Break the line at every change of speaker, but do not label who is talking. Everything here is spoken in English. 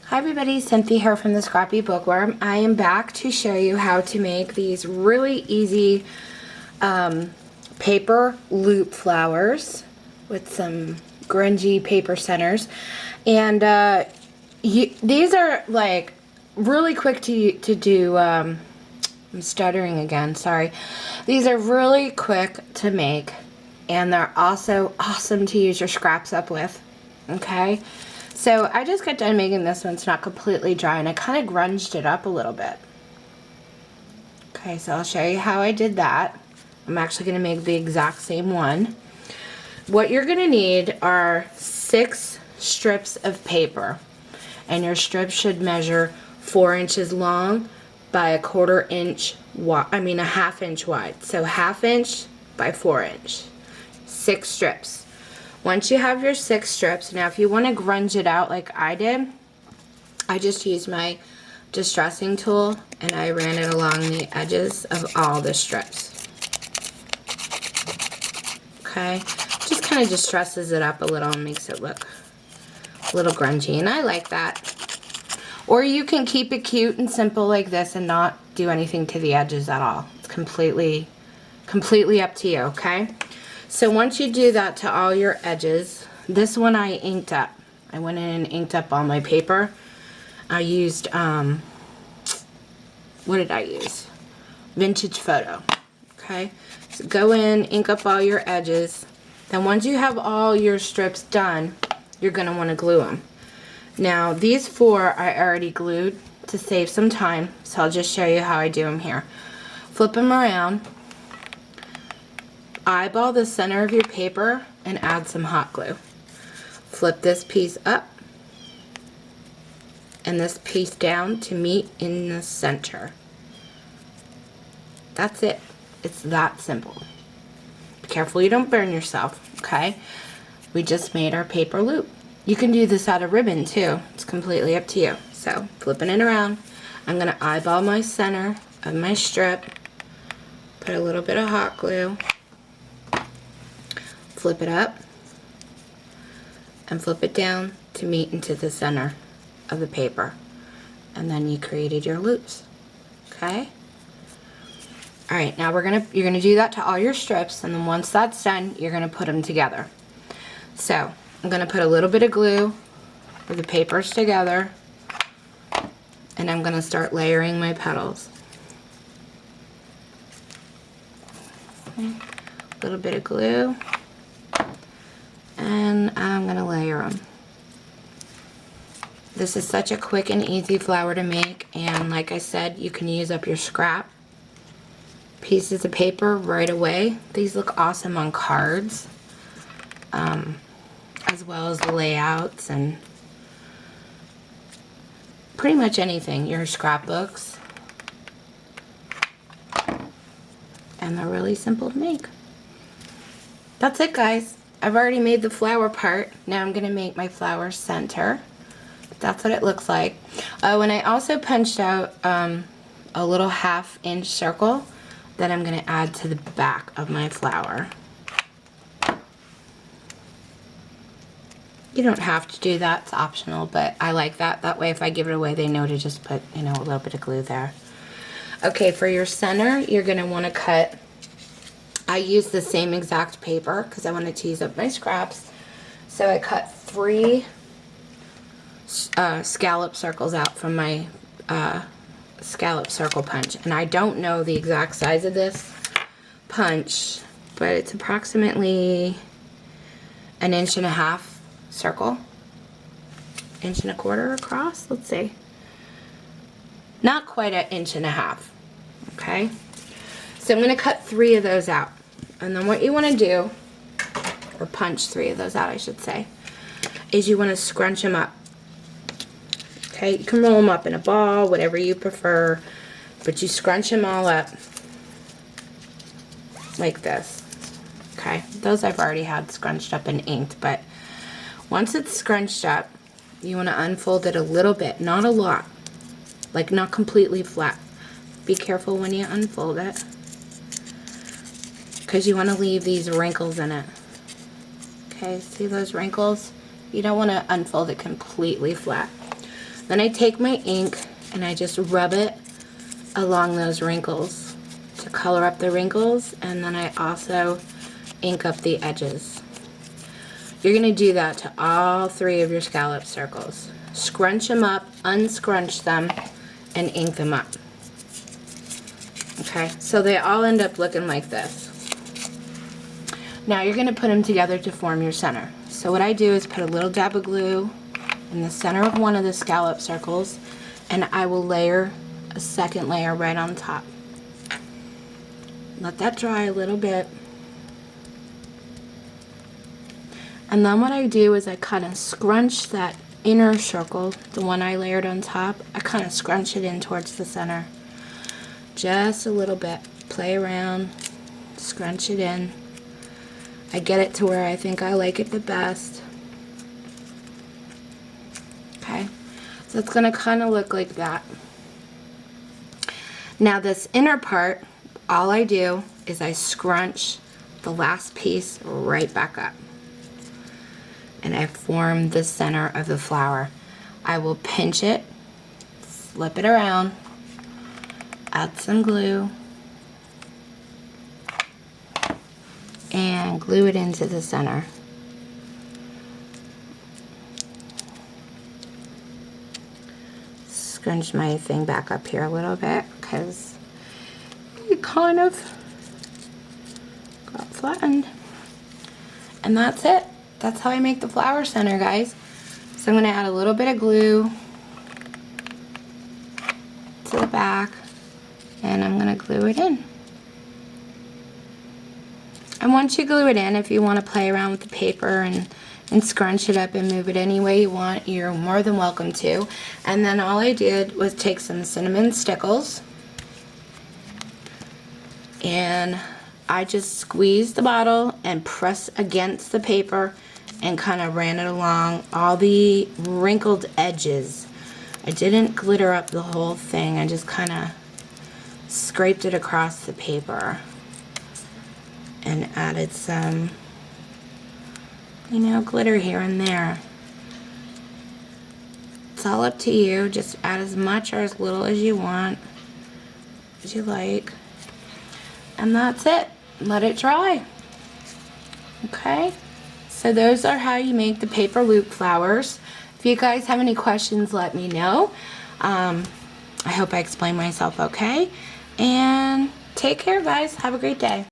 Hi everybody, Cynthia here from the Scrappy Bookworm. I am back to show you how to make these really easy paper loop flowers with some grungy paper centers. And these are like really quick to do. I'm stuttering again, sorry. These are really quick to make, and they're also awesome to use your scraps up with, okay? So I just got done making this one. It's not completely dry, and I kind of grunged it up a little bit. Okay, so I'll show you how I did that. I'm actually going to make the exact same one. What you're going to need are 6 strips of paper, and your strips should measure 4 inches long by a 1/4 inch wide. I mean a 1/2 inch wide. So 1/2 inch by 4 inch. 6 strips. Once you have your 6 strips, now if you want to grunge it out like I did, I just used my distressing tool and I ran it along the edges of all the strips. Okay, just kind of distresses it up a little and makes it look a little grungy, and I like that. Or you can keep it cute and simple like this and not do anything to the edges at all. It's completely up to you, okay? So once you do that to all your edges, this one I inked up. I went in and inked up all my paper. I used, what did I use? Vintage Photo, okay? So go in, ink up all your edges. Then once you have all your strips done, you're gonna wanna glue them. Now these 4 I already glued to save some time, so I'll just show you how I do them here. Flip them around. Eyeball the center of your paper and add some hot glue. Flip this piece up and this piece down to meet in the center. That's it. It's that simple. Be careful you don't burn yourself, okay? We just made our paper loop. You can do this out of ribbon too. It's completely up to you. So flipping it around, I'm gonna eyeball my center of my strip, put a little bit of hot glue, flip it up, and flip it down to meet into the center of the paper. And then you created your loops, okay? All right, now you're gonna do that to all your strips, and then once that's done, you're gonna put them together. So I'm gonna put a little bit of glue with the papers together, and I'm gonna start layering my petals. Okay. A little bit of glue. And I'm gonna layer them. This is such a quick and easy flower to make, and like I said, you can use up your scrap pieces of paper right away. These look awesome on cards, as well as the layouts and pretty much anything, your scrapbooks. And they're really simple to make. That's it, guys. I've already made the flower part. Now I'm gonna make my flower center. That's what it looks like. Oh, and I also punched out a little 1/2 inch circle that I'm gonna add to the back of my flower. You don't have to do that, it's optional, but I like that. That way if I give it away, they know to just put, you know, a little bit of glue there. Okay, for your center, you're gonna wanna cut, I used the same exact paper because I wanted to use up my scraps. So I cut 3 scallop circles out from my scallop circle punch. And I don't know the exact size of this punch, but it's approximately 1.5 inch circle. 1.25 inch across, let's see. Not quite 1.5 inch, okay? So I'm gonna cut 3 of those out. And then what you wanna do, or punch 3 of those out I should say, is you wanna scrunch them up. Okay, you can roll them up in a ball, whatever you prefer, but you scrunch them all up like this. Okay, those I've already had scrunched up and inked, but once it's scrunched up, you wanna unfold it a little bit, not a lot, like not completely flat. Be careful when you unfold it, because you want to leave these wrinkles in it. Okay, see those wrinkles? You don't want to unfold it completely flat. Then I take my ink and I just rub it along those wrinkles to color up the wrinkles, and then I also ink up the edges. You're going to do that to all 3 of your scallop circles. Scrunch them up, unscrunch them, and ink them up. Okay, so they all end up looking like this. Now you're going to put them together to form your center. So what I do is put a little dab of glue in the center of one of the scallop circles, and I will layer a second layer right on top. Let that dry a little bit. And then what I do is I kind of scrunch that inner circle, the one I layered on top, I kind of scrunch it in towards the center. Just a little bit. Play around, scrunch it in. I get it to where I think I like it the best. Okay, so it's going to kind of look like that. Now this inner part, all I do is I scrunch the last piece right back up. And I form the center of the flower. I will pinch it, flip it around, add some glue, and glue it into the center. Scrunch my thing back up here a little bit because it kind of got flattened. And that's it. That's how I make the flower center, guys. So I'm going to add a little bit of glue to the back, and I'm going to glue it in. And once you glue it in, if you want to play around with the paper and scrunch it up and move it any way you want, you're more than welcome to. And then all I did was take some cinnamon stickles, and I just squeezed the bottle and pressed against the paper and kind of ran it along all the wrinkled edges. I didn't glitter up the whole thing. I just kind of scraped it across the paper and added some, you know, glitter here and there. It's all up to you. Just add as much or as little as you want, as you like. And that's it. Let it dry. Okay? So those are how you make the paper loop flowers. If you guys have any questions, let me know. I hope I explained myself okay. And take care, guys. Have a great day.